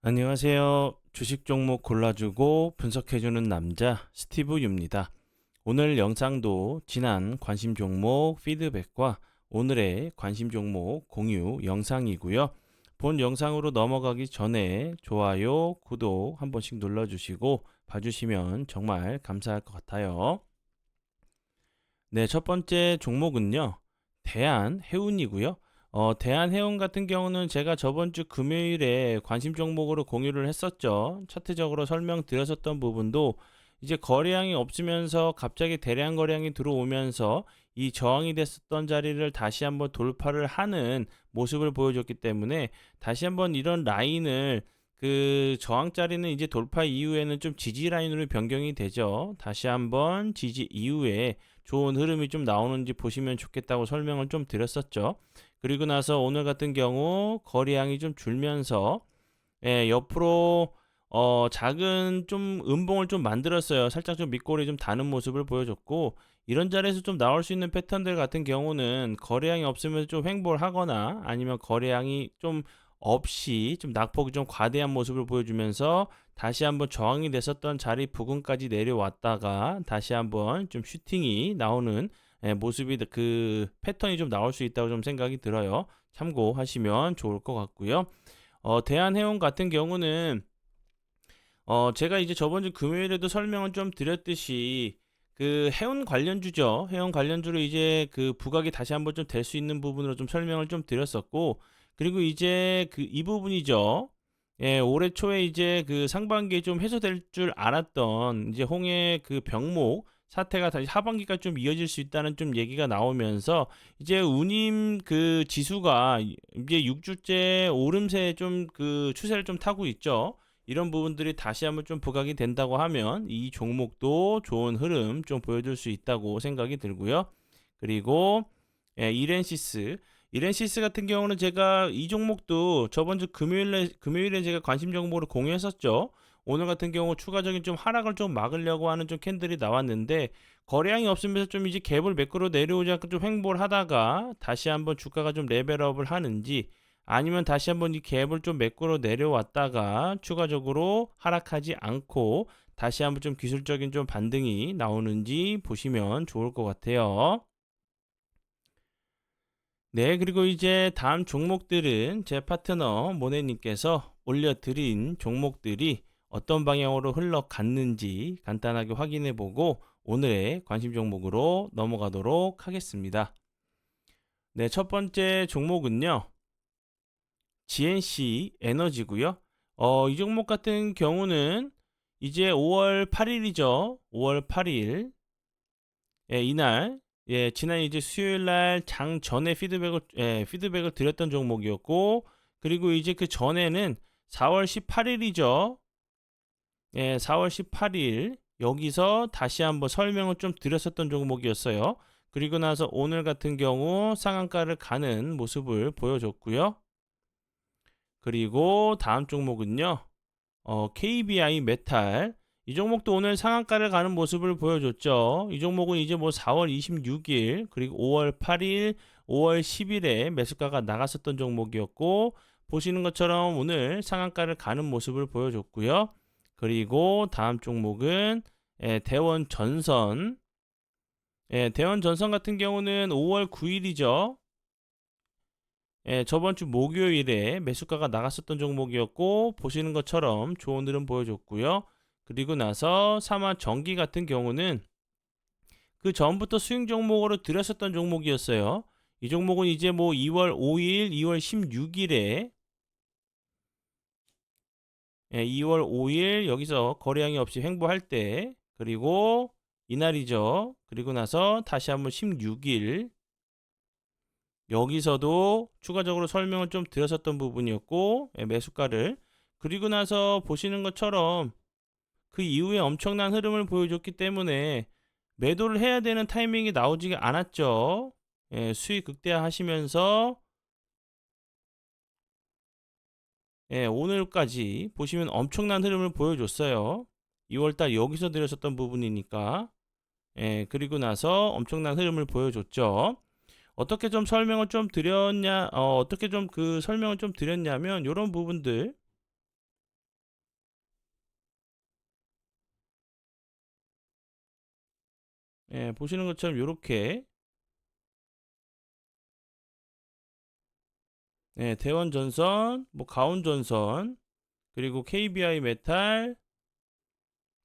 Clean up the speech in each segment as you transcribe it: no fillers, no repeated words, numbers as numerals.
안녕하세요. 주식 종목 골라주고 분석해주는 남자 스티브 유입니다. 오늘 영상도 지난 관심 종목 피드백과 오늘의 관심 종목 공유 영상이고요. 본 영상으로 넘어가기 전에 좋아요, 구독 한 번씩 눌러주시고 봐주시면 정말 감사할 것 같아요. 네, 첫 번째 종목은요. 대한해운이고요. 대한해운 같은 경우는 제가 저번 주 금요일에 관심 종목으로 공유를 했었죠. 차트적으로 설명드렸었던 부분도 이제 거래량이 없으면서 갑자기 대량 거래량이 들어오면서 이 저항이 됐었던 자리를 다시 한번 돌파를 하는 모습을 보여줬기 때문에 다시 한번 이런 라인을 그 저항 자리는 이제 돌파 이후에는 좀 지지 라인으로 변경이 되죠. 다시 한번 지지 이후에 좋은 흐름이 좀 나오는지 보시면 좋겠다고 설명을 좀 드렸었죠. 그리고 나서 오늘 같은 경우 거래량이 좀 줄면서 옆으로 작은 좀 음봉을 좀 만들었어요. 살짝 좀 밑골이 좀 다는 모습을 보여줬고 이런 자리에서 좀 나올 수 있는 패턴들 같은 경우는 거래량이 없으면 좀 횡보를 하거나 아니면 거래량이 좀 없이 좀 낙폭이 좀 과대한 모습을 보여주면서 다시 한번 저항이 됐었던 자리 부근까지 내려왔다가 다시 한번 좀 슈팅이 나오는 모습이 그 패턴이 좀 나올 수 있다고 좀 생각이 들어요. 참고하시면 좋을 것 같고요. 대한해운 같은 경우는 제가 이제 저번 주 금요일에도 설명을 좀 드렸듯이 그 해운 관련주죠. 해운 관련주로 이제 그 부각이 다시 한번 좀 될 수 있는 부분으로 좀 설명을 좀 드렸었고, 그리고 이제 그 이 부분이죠. 예, 올해 초에 이제 그 상반기에 좀 해소될 줄 알았던 이제 홍해 그 병목 사태가 다시 하반기까지 좀 이어질 수 있다는 좀 얘기가 나오면서 이제 운임 그 지수가 이제 6주째 오름세 좀 그 추세를 좀 타고 있죠. 이런 부분들이 다시 한번 좀 부각이 된다고 하면 이 종목도 좋은 흐름 좀 보여줄 수 있다고 생각이 들고요. 그리고 이렌시스 같은 경우는 제가 이 종목도 저번 주 금요일에 제가 관심 종목으로 공유했었죠. 오늘 같은 경우 추가적인 좀 하락을 좀 막으려고 하는 좀 캔들이 나왔는데 거래량이 없으면서 좀 이제 갭을 매끄러 내려오지 않고 좀 횡보를 하다가 다시 한번 주가가 좀 레벨업을 하는지 아니면 다시 한번 이 갭을 좀 매끄러 내려왔다가 추가적으로 하락하지 않고 다시 한번 좀 기술적인 좀 반등이 나오는지 보시면 좋을 것 같아요. 네, 그리고 이제 다음 종목들은 제 파트너 모네님께서 올려드린 종목들이 어떤 방향으로 흘러갔는지 간단하게 확인해 보고 오늘의 관심 종목으로 넘어가도록 하겠습니다. 네, 첫 번째 종목은요. GNC 에너지고요. 이 종목 같은 경우는 이제 5월 8일이죠. 5월 8일. 예, 이날 지난 이제 수요일 날 장 전에 피드백을 드렸던 종목이었고 그리고 이제 그 전에는 4월 18일이죠. 예, 4월 18일 여기서 다시 한번 설명을 좀 드렸었던 종목이었어요. 그리고 나서 오늘 같은 경우 상한가를 가는 모습을 보여줬고요. 그리고 다음 종목은요. KBI 메탈 이 종목도 오늘 상한가를 가는 모습을 보여줬죠. 이 종목은 이제 뭐 4월 26일 그리고 5월 8일, 5월 10일에 매수가가 나갔었던 종목이었고 보시는 것처럼 오늘 상한가를 가는 모습을 보여줬고요. 그리고 다음 종목은 대원전선 대원전선 같은 경우는 5월 9일이죠. 저번 주 목요일에 매수가가 나갔었던 종목이었고 보시는 것처럼 좋은 흐름 보여줬고요. 그리고 나서 삼화전기 같은 경우는 그 전부터 수익 종목으로 들였었던 종목이었어요. 이 종목은 이제 뭐 2월 5일, 2월 16일에 2월 5일 여기서 거래량이 없이 횡보할 때 그리고 이날이죠. 그리고 나서 다시 한번 16일 여기서도 추가적으로 설명을 좀 드렸었던 부분이었고 매수가를 그리고 나서 보시는 것처럼 그 이후에 엄청난 흐름을 보여줬기 때문에 매도를 해야 되는 타이밍이 나오지 않았죠. 수익 극대화하시면서 오늘까지 보시면 엄청난 흐름을 보여줬어요. 2월달 여기서 드렸었던 부분이니까 그리고 나서 엄청난 흐름을 보여줬죠. 어떻게 좀 설명을 좀 드렸냐, 어떻게 좀 그 설명을 좀 드렸냐면, 이런 부분들, 보시는 것처럼 요렇게 대원전선, 뭐 가온전선, 그리고 KBI 메탈,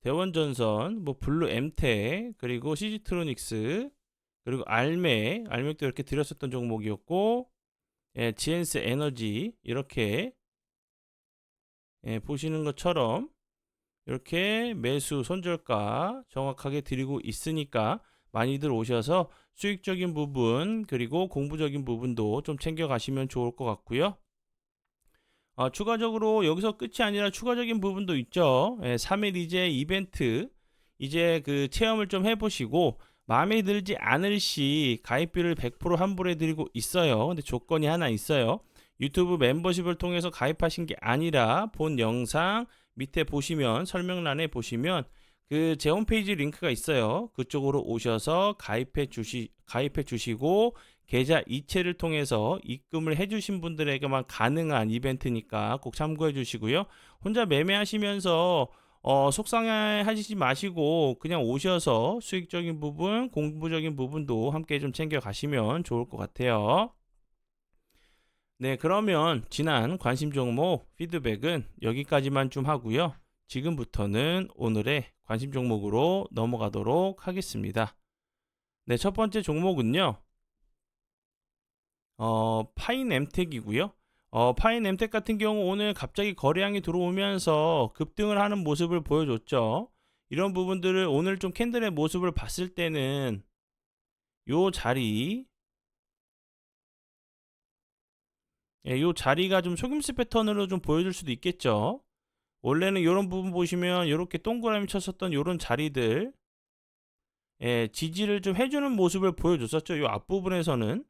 대원전선, 뭐 블루 엠텍, 그리고 CG트로닉스, 그리고 알맥도 이렇게 드렸었던 종목이었고, GNS 에너지 이렇게 보시는 것처럼 이렇게 매수 손절가 정확하게 드리고 있으니까 많이들 오셔서 수익적인 부분 그리고 공부적인 부분도 좀 챙겨 가시면 좋을 것 같고요. 추가적으로 여기서 끝이 아니라 추가적인 부분도 있죠. 3일 이제 이벤트 이제 그 체험을 좀 해보시고 마음에 들지 않을 시 가입비를 100% 환불해 드리고 있어요. 근데 조건이 하나 있어요. 유튜브 멤버십을 통해서 가입하신 게 아니라 본 영상 밑에 보시면 설명란에 보시면 그 제 홈페이지 링크가 있어요. 그쪽으로 오셔서 가입해 주시고 계좌 이체를 통해서 입금을 해주신 분들에게만 가능한 이벤트니까 꼭 참고해 주시고요. 혼자 매매하시면서 속상해 하시지 마시고 그냥 오셔서 수익적인 부분, 공부적인 부분도 함께 좀 챙겨 가시면 좋을 것 같아요. 네, 그러면 지난 관심 종목 피드백은 여기까지만 좀 하고요. 지금부터는 오늘의 관심 종목으로 넘어가도록 하겠습니다. 네, 첫 번째 종목은요. 파인엠텍이고요. 파인엠텍 같은 경우 오늘 갑자기 거래량이 들어오면서 급등을 하는 모습을 보여줬죠. 이런 부분들을 오늘 좀 캔들의 모습을 봤을 때는 요 자리, 요 자리가 좀 속임수 패턴으로 좀 보여줄 수도 있겠죠. 원래는 이런 부분 보시면 이렇게 동그라미 쳤었던 이런 자리들, 지지를 좀 해주는 모습을 보여줬었죠. 이 앞부분에서는.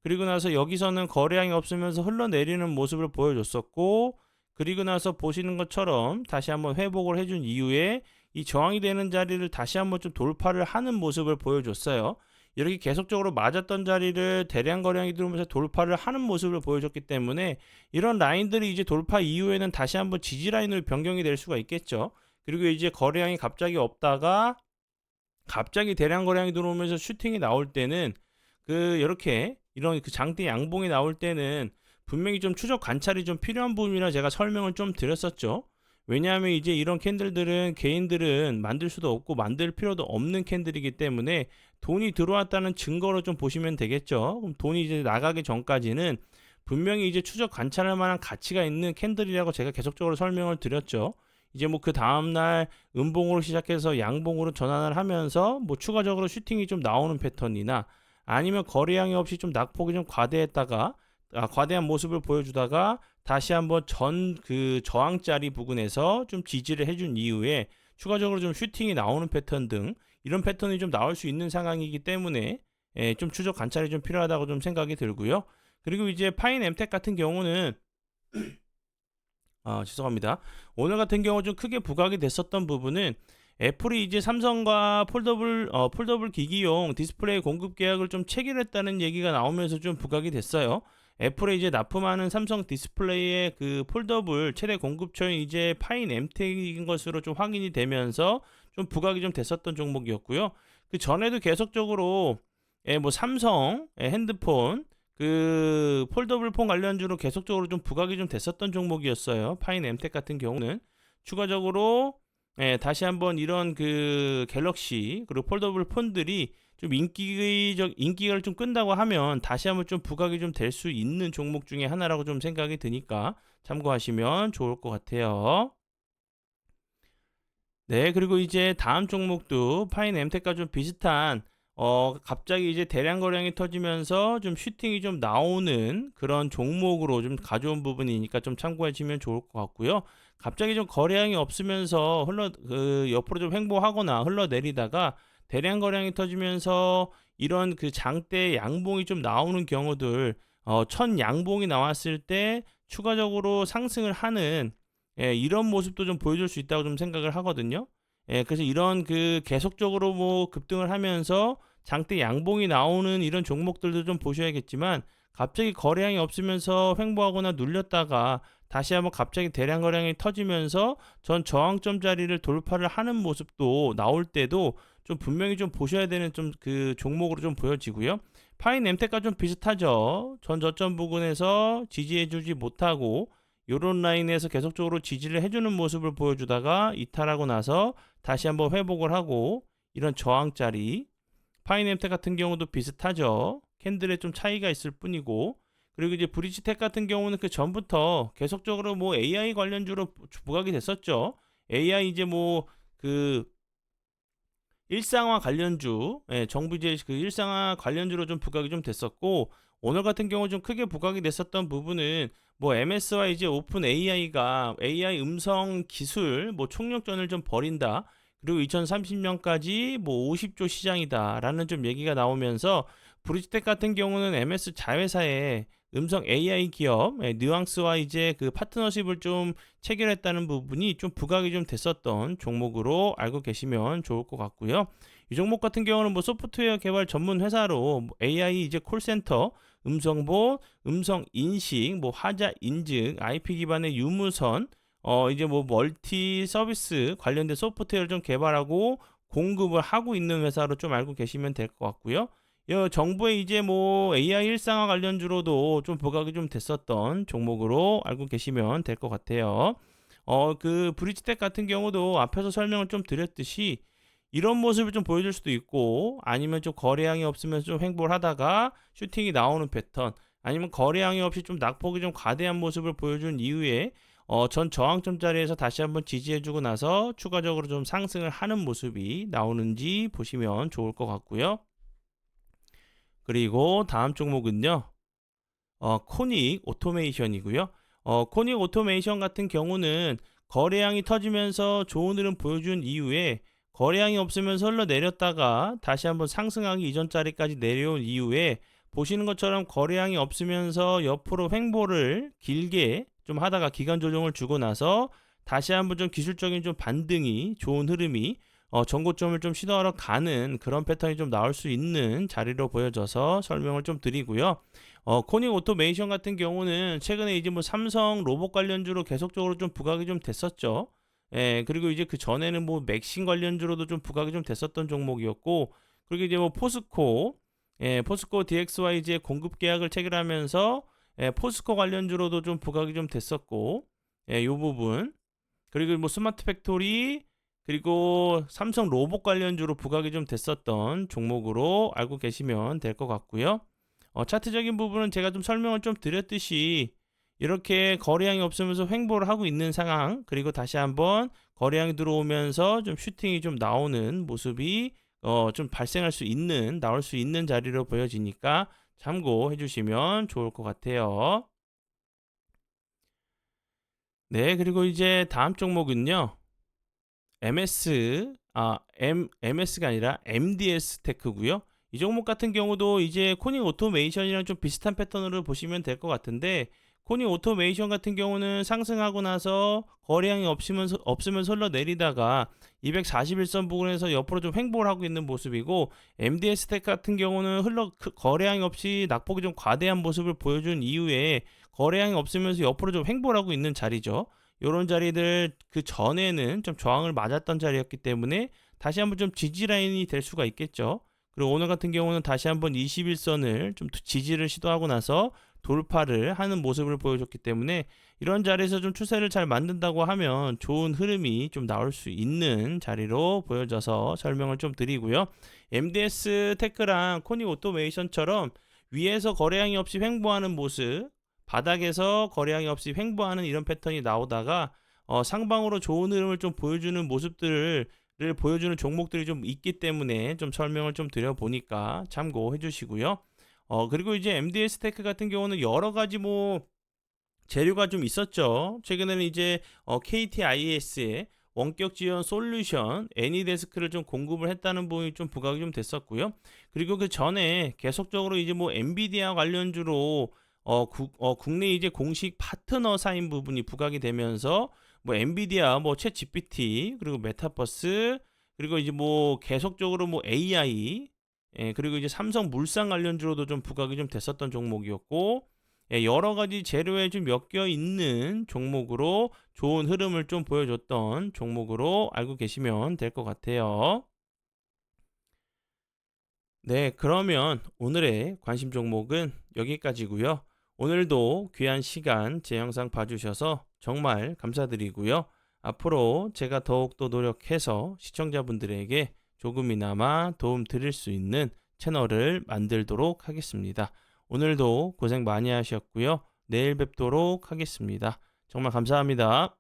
그리고 나서 여기서는 거래량이 없으면서 흘러내리는 모습을 보여줬었고, 그리고 나서 보시는 것처럼 다시 한번 회복을 해준 이후에 이 저항이 되는 자리를 다시 한번 좀 돌파를 하는 모습을 보여줬어요. 이렇게 계속적으로 맞았던 자리를 대량 거래량이 들어오면서 돌파를 하는 모습을 보여줬기 때문에 이런 라인들이 이제 돌파 이후에는 다시 한번 지지 라인으로 변경이 될 수가 있겠죠. 그리고 이제 거래량이 갑자기 없다가 갑자기 대량 거래량이 들어오면서 슈팅이 나올 때는 그 이렇게 이런 그 장대 양봉이 나올 때는 분명히 좀 추적 관찰이 좀 필요한 부분이라 제가 설명을 좀 드렸었죠. 왜냐하면 이제 이런 캔들들은 개인들은 만들 수도 없고 만들 필요도 없는 캔들이기 때문에 돈이 들어왔다는 증거로 좀 보시면 되겠죠. 그럼 돈이 이제 나가기 전까지는 분명히 이제 추적 관찰할 만한 가치가 있는 캔들이라고 제가 계속적으로 설명을 드렸죠. 이제 뭐 그 다음날 음봉으로 시작해서 양봉으로 전환을 하면서 뭐 추가적으로 슈팅이 좀 나오는 패턴이나 아니면 거래량이 없이 좀 낙폭이 좀 과대한 모습을 보여주다가 다시 한번 그 저항자리 부근에서 좀 지지를 해준 이후에 추가적으로 좀 슈팅이 나오는 패턴 등 이런 패턴이 좀 나올 수 있는 상황이기 때문에 좀 추적 관찰이 좀 필요하다고 좀 생각이 들고요. 그리고 이제 파인엠텍 같은 경우는 죄송합니다. 오늘 같은 경우 좀 크게 부각이 됐었던 부분은 애플이 이제 삼성과 폴더블 기기용 디스플레이 공급 계약을 좀 체결했다는 얘기가 나오면서 좀 부각이 됐어요. 애플에 이제 납품하는 삼성 디스플레이의 그 폴더블 최대 공급처인 이제 파인 엠텍인 것으로 좀 확인이 되면서 좀 부각이 좀 됐었던 종목이었고요. 그 전에도 계속적으로 뭐 삼성 핸드폰 그 폴더블 폰 관련주로 계속적으로 좀 부각이 좀 됐었던 종목이었어요. 파인 엠텍 같은 경우는 추가적으로 다시 한번 이런 그 갤럭시 그리고 폴더블 폰들이 좀 인기를 좀 끈다고 하면 다시 한번 좀 부각이 좀 될 수 있는 종목 중에 하나라고 좀 생각이 드니까 참고하시면 좋을 것 같아요. 네, 그리고 이제 다음 종목도 파인 엠텍과 좀 비슷한 갑자기 이제 대량 거래량이 터지면서 좀 슈팅이 좀 나오는 그런 종목으로 좀 가져온 부분이니까 좀 참고하시면 좋을 것 같고요. 갑자기 좀 거래량이 없으면서 옆으로 좀 횡보하거나 흘러내리다가 대량 거래량이 터지면서 이런 그 장대 양봉이 좀 나오는 경우들, 첫 양봉이 나왔을 때 추가적으로 상승을 하는 이런 모습도 좀 보여줄 수 있다고 좀 생각을 하거든요. 그래서 이런 그 계속적으로 뭐 급등을 하면서 장대 양봉이 나오는 이런 종목들도 좀 보셔야겠지만 갑자기 거래량이 없으면서 횡보하거나 눌렸다가 다시 한번 갑자기 대량 거래량이 터지면서 전 저항점 자리를 돌파를 하는 모습도 나올 때도 좀 분명히 좀 보셔야 되는 좀 그 종목으로 좀 보여지고요. 파이엠텍과 좀 비슷하죠. 전 저점 부근에서 지지해주지 못하고 요런 라인에서 계속적으로 지지를 해주는 모습을 보여주다가 이탈하고 나서 다시 한번 회복을 하고 이런 저항자리, 파이엠텍 같은 경우도 비슷하죠. 캔들에 좀 차이가 있을 뿐이고, 그리고 이제 브리지텍 같은 경우는 그 전부터 계속적으로 뭐 AI 관련주로 부각이 됐었죠. AI 이제 뭐 그 일상화 관련주, 예, 정부 이제 그 일상화 관련주로 좀 부각이 좀 됐었고, 오늘 같은 경우 좀 크게 부각이 됐었던 부분은 뭐 MS와 이제 오픈 AI가 AI 음성 기술 뭐 총력전을 좀 벌인다. 그리고 2030년까지 뭐 50조 시장이다라는 좀 얘기가 나오면서 브리지텍 같은 경우는 MS 자회사에 음성 AI 기업 뉘앙스와 이제 그 파트너십을 좀 체결했다는 부분이 좀 부각이 좀 됐었던 종목으로 알고 계시면 좋을 것 같고요. 이 종목 같은 경우는 뭐 소프트웨어 개발 전문 회사로 AI 이제 콜센터, 음성보, 음성 인식, 뭐 화자 인증, IP 기반의 유무선, 이제 뭐 멀티 서비스 관련된 소프트웨어를 좀 개발하고 공급을 하고 있는 회사로 좀 알고 계시면 될 것 같고요. 정부의 이제 뭐 AI 일상화 관련주로도 좀 부각이 좀 됐었던 종목으로 알고 계시면 될 것 같아요. 그 브리지텍 같은 경우도 앞에서 설명을 좀 드렸듯이 이런 모습을 좀 보여줄 수도 있고, 아니면 좀 거래량이 없으면서 좀 횡보를 하다가 슈팅이 나오는 패턴, 아니면 거래량이 없이 좀 낙폭이 좀 과대한 모습을 보여준 이후에 전 저항점 자리에서 다시 한번 지지해주고 나서 추가적으로 좀 상승을 하는 모습이 나오는지 보시면 좋을 것 같고요. 그리고 다음 종목은요. 코닉 오토메이션이고요. 코닉 오토메이션 같은 경우는 거래량이 터지면서 좋은 흐름 보여준 이후에 거래량이 없으면서 흘러내렸다가 다시 한번 상승하기 이전 자리까지 내려온 이후에 보시는 것처럼 거래량이 없으면서 옆으로 횡보를 길게 좀 하다가 기간 조정을 주고 나서 다시 한번 좀 기술적인 좀 반등이 좋은 흐름이 전고점을 좀 시도하러 가는 그런 패턴이 좀 나올 수 있는 자리로 보여져서 설명을 좀 드리고요. 코닉 오토메이션 같은 경우는 최근에 이제 뭐 삼성 로봇 관련주로 계속적으로 좀 부각이 좀 됐었죠. 예, 그리고 이제 그 전에는 뭐 맥신 관련주로도 좀 부각이 좀 됐었던 종목이었고, 그리고 이제 뭐 포스코, 예, 포스코 DX와 이제 공급 계약을 체결하면서 포스코 관련주로도 좀 부각이 좀 됐었고, 예, 요 부분. 그리고 뭐 스마트 팩토리, 그리고 삼성 로봇 관련주로 부각이 좀 됐었던 종목으로 알고 계시면 될 것 같고요. 차트적인 부분은 제가 좀 설명을 좀 드렸듯이 이렇게 거래량이 없으면서 횡보를 하고 있는 상황, 그리고 다시 한번 거래량이 들어오면서 좀 슈팅이 좀 나오는 모습이 좀 발생할 수 있는, 나올 수 있는 자리로 보여지니까 참고해 주시면 좋을 것 같아요. 네, 그리고 이제 다음 종목은요. MS가 아니라 MDS 테크고요. 이 종목 같은 경우도 이제 코닉 오토메이션이랑 좀 비슷한 패턴으로 보시면 될 것 같은데, 코닉 오토메이션 같은 경우는 상승하고 나서 거래량이 없으면서 흘러내리다가 241선 부근에서 옆으로 좀 횡보를 하고 있는 모습이고, MDS 테크 같은 경우는 거래량이 없이 낙폭이 좀 과대한 모습을 보여준 이후에 거래량이 없으면서 옆으로 좀 횡보를 하고 있는 자리죠. 요런 자리들 그 전에는 좀 저항을 맞았던 자리였기 때문에 다시 한번 좀 지지 라인이 될 수가 있겠죠. 그리고 오늘 같은 경우는 다시 한번 21선을 좀 지지를 시도하고 나서 돌파를 하는 모습을 보여줬기 때문에 이런 자리에서 좀 추세를 잘 만든다고 하면 좋은 흐름이 좀 나올 수 있는 자리로 보여져서 설명을 좀 드리고요. MDS 테크랑 코닉 오토메이션처럼 위에서 거래량이 없이 횡보하는 모습, 바닥에서 거래량이 없이 횡보하는 이런 패턴이 나오다가 상방으로 좋은 흐름을 좀 보여주는 모습들을 보여주는 종목들이 좀 있기 때문에 좀 설명을 좀 드려보니까 참고해 주시고요. 그리고 이제 MDS 테크 같은 경우는 여러 가지 뭐 재료가 좀 있었죠. 최근에는 이제 KTIS의 원격 지원 솔루션 애니데스크를 좀 공급을 했다는 부분이 좀 부각이 좀 됐었고요. 그리고 그 전에 계속적으로 이제 뭐 엔비디아 관련주로 국내 이제 공식 파트너 사인 부분이 부각이 되면서 뭐 엔비디아, 뭐 챗 GPT, 그리고 메타버스, 그리고 이제 뭐 계속적으로 뭐 AI, 예, 그리고 이제 삼성 물산 관련주로도 좀 부각이 좀 됐었던 종목이었고, 예, 여러 가지 재료에 좀 엮여 있는 종목으로 좋은 흐름을 좀 보여줬던 종목으로 알고 계시면 될 것 같아요. 네, 그러면 오늘의 관심 종목은 여기까지고요. 오늘도 귀한 시간 제 영상 봐주셔서 정말 감사드리고요. 앞으로 제가 더욱더 노력해서 시청자분들에게 조금이나마 도움 드릴 수 있는 채널을 만들도록 하겠습니다. 오늘도 고생 많이 하셨고요. 내일 뵙도록 하겠습니다. 정말 감사합니다.